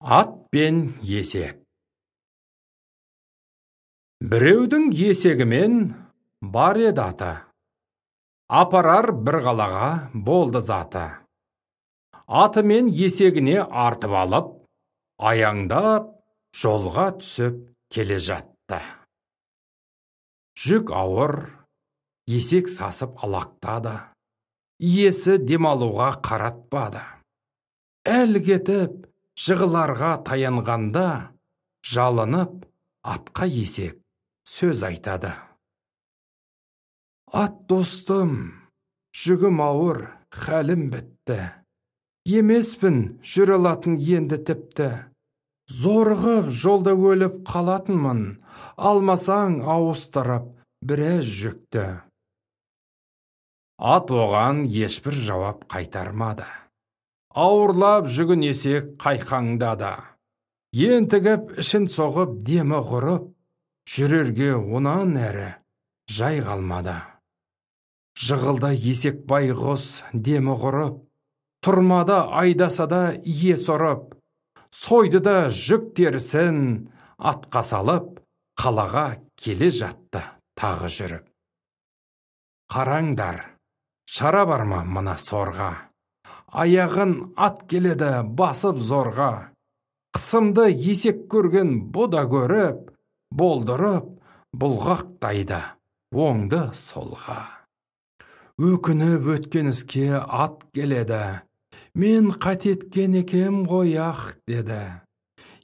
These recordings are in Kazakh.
Ат пен есек. Біреудің есегімен бар еді аты. Апарар бір қалаға болды заты. Аты мен есегіне артып алып, аяңдап жолға түсіп келе жатты. Жүк ауыр, есек сасып алақтады. Иесі демалуға қаратпады. Әл кетіп, жығыларға таянғанда, жалынып, атқа есек сөз айтады. Ат достым, жүгім ауыр, хәлім бітті. Емеспін жүре алатын енді тіпті. Зорығып жолда өліп қалатынмын, алмасаң ауыстырып біраз жүкті. Ат оған ешбір жауап қайтармады. Ауырлап жүгін есек қайқаңдады. Ентігіп ішін соғып демі құрып, жүрерге онан әрі жай қалмады. Жығылда есек байғұс демі құрып, тұрмада айдаса да ие сорып, сойды да жүк терісін атқа салып, қалаға келе жатты тағы жүріп. Қараңдар, шара бар ма мына сорға? Аяғын ат келеді басып зорға. Қысымды есек көрген бұда көріп, болдырып, бұлғақтайды оңды солға. Өкініп өткен іске ат келеді. Мен қатеткен екем қояқ деді.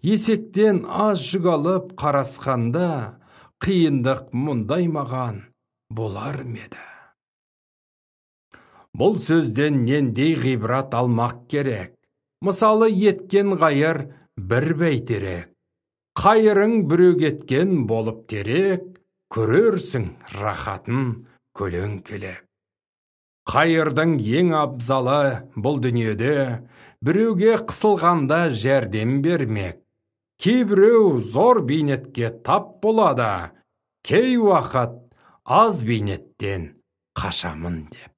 Есектен аз жүк алып қарасқанда, қиындық мұндай маған болар меді. Бұл сөзден нендей ғибрат алмақ керек? Мысалы еткен қайыр бір бәйтерек. Қайырың біреу кеткен болып терек, көрерсің рахатын көлеңкелеп. Қайырдың ең абзалы бұл дүниеде, біреуге қысылғанда жәрдем бермек. Кейбіреу зор бейнетке тап болады, кей уақыт аз бейнеттен қашамын деп.